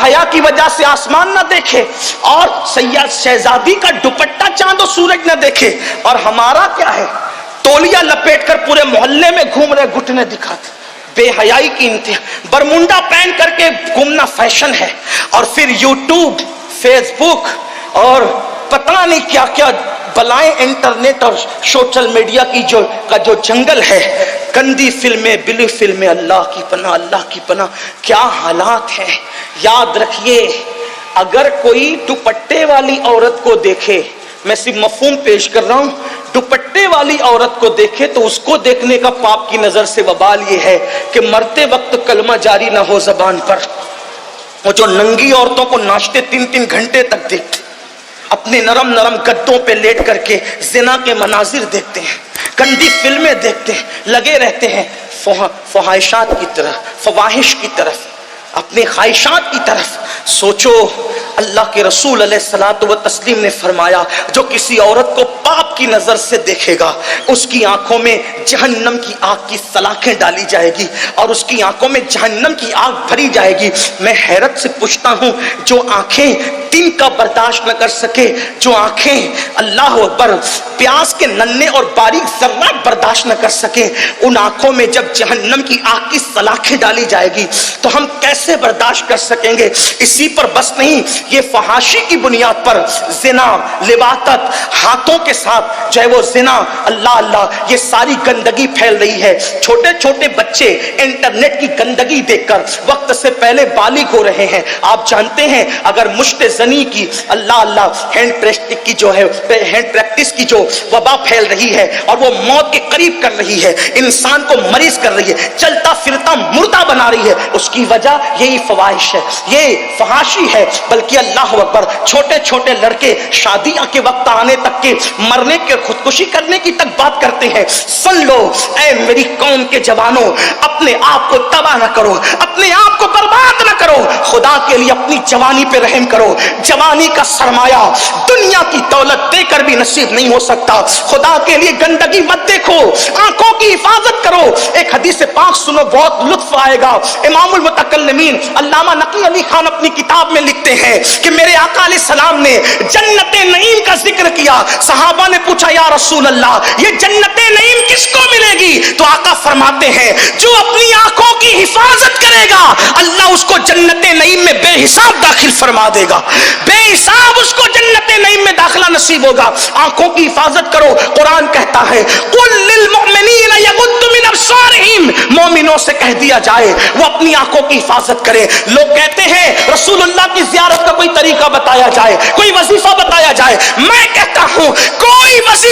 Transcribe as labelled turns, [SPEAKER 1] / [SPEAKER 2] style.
[SPEAKER 1] حیا کی وجہ سے آسمان نہ دیکھے، اور سید شہزادی کا دوپٹہ چاند و سورج نہ دیکھے، اور ہمارا کیا ہے، تولیہ لپیٹ کر پورے محلے میں گھوم رہے، گھٹنے دکھاتے، بے حیائی کی انتہا۔ برمنڈا پہن کر کے گھومنا فیشن ہے، اور پھر یوٹیوب، فیس بک اور پتہ نہیں کیا کیا بلائیں، انٹرنیٹ اور سوشل میڈیا کی جو جنگل ہے، گندی فلمیں، بلی فلمیں، اللہ کی پناہ، اللہ کی پناہ، کیا حالات ہیں۔ یاد رکھیے، اگر کوئی دوپٹے والی عورت کو دیکھے، میں صرف مفہوم پیش کر رہا ہوں، دوپٹے والی عورت کو دیکھے تو اس کو دیکھنے کا پاپ کی نظر سے وبال یہ ہے کہ مرتے وقت کلمہ جاری نہ ہو زبان پر۔ وہ جو ننگی عورتوں کو ناشتے 3 گھنٹے تک دیکھتے، اپنے نرم نرم گدوں پہ لیٹ کر کے زنا کے مناظر دیکھتے ہیں، گندی فلمیں دیکھتے ہیں، لگے رہتے ہیں فحاشات کی طرف، فواحش کی طرف، اپنے خواہشات کی طرف۔ سوچو، اللہ کے رسول علیہ الصلوۃ والتسلیم نے فرمایا، جو کسی عورت کو پاپ کی نظر سے دیکھے گا، اس کی آنکھوں میں جہنم کی آگ کی سلاخیں ڈالی جائے گی، اور اس کی آنکھوں میں جہنم کی آگ بھری جائے گی۔ میں حیرت سے پوچھتا ہوں، جو آنکھیں دن کا برداشت نہ کر سکے، جو آنکھیں اللہ اکبر پیاس کے ننھے اور باریک ذرات برداشت نہ کر سکے، ان آنکھوں میں جب جہنم کی آگ کی سلاخیں ڈالی جائے گی تو ہم کیسے برداشت کر سکیں گے؟ اسی پر بس نہیں، یہ فحاشی کی بنیاد پر زنا، لواطت، ہاتھوں کے ساتھ جو ہے وہ زنا، اللہ اللہ، یہ ساری گندگی پھیل رہی ہے۔ چھوٹے چھوٹے بچے انٹرنیٹ کی گندگی دیکھ کر وقت سے پہلے بالغ ہو رہے ہیں۔ آپ جانتے ہیں، اگر مشت زنی کی، اللہ اللہ، ہینڈ پریکٹس کی جو وبا پھیل رہی ہے اور وہ موت کے قریب کر رہی ہے، انسان کو مریض کر رہی ہے، چلتا پھرتا مردہ بنا رہی ہے، اس کی وجہ یہی فواحش ہے، یہ فحاشی ہے۔ بلکہ اللہ اکبر، چھوٹے چھوٹے لڑکے شادیاں کے وقت آنے تک کے مرنے کے، خودکشی کرنے کی تک بات کرتے ہیں۔ سن لو اے میری قوم کے جوانوں، اپنے آپ کو تباہ نہ کرو، اپنے آپ کو برباد نہ کرو، خدا کے لیے اپنی جوانی پہ رحم کرو۔ جوانی کا سرمایہ دنیا کی دولت دے کر بھی نصیب نہیں ہو سکتا۔ خدا کے لیے گندگی مت دیکھو، آنکھوں کی حفاظت کرو۔ ایک حدیث پاک سنو، بہت لطف آئے گا۔ امام المتکلمین علامہ نقی علی خان اپنی کتاب میں لکھتے ہیں کہ میرے آقا علیہ السلام نے جنت نعیم کا ذکر کیا۔ صحابہ نے پوچھا، یا رسول اللہ، یہ جنت نعیم کس کو ملے گی؟ تو آقا فرماتے ہیں، جو اپنی آنکھوں کی حفاظت کرے گا، اللہ اس کو جنت نعیم میں بے حساب داخل فرما دے گا، بے حساب اس کو جنت نعیم میں داخلہ نصیب ہوگا۔ آنکھوں کی حفاظت کرو۔ قرآن کہتا ہے، قل للمؤمنین یغضوا من ابصارہم، مومنوں سے کہہ دیا جائے وہ اپنی آنکھوں کی حفاظت کرے۔ لوگ کہتے ہیں رسول اللہ کی زیارت کا کوئی طریقہ بتایا جائے، کوئی وظیفہ بتایا جائے۔ میں کہتا ہوں کوئی وظیفہ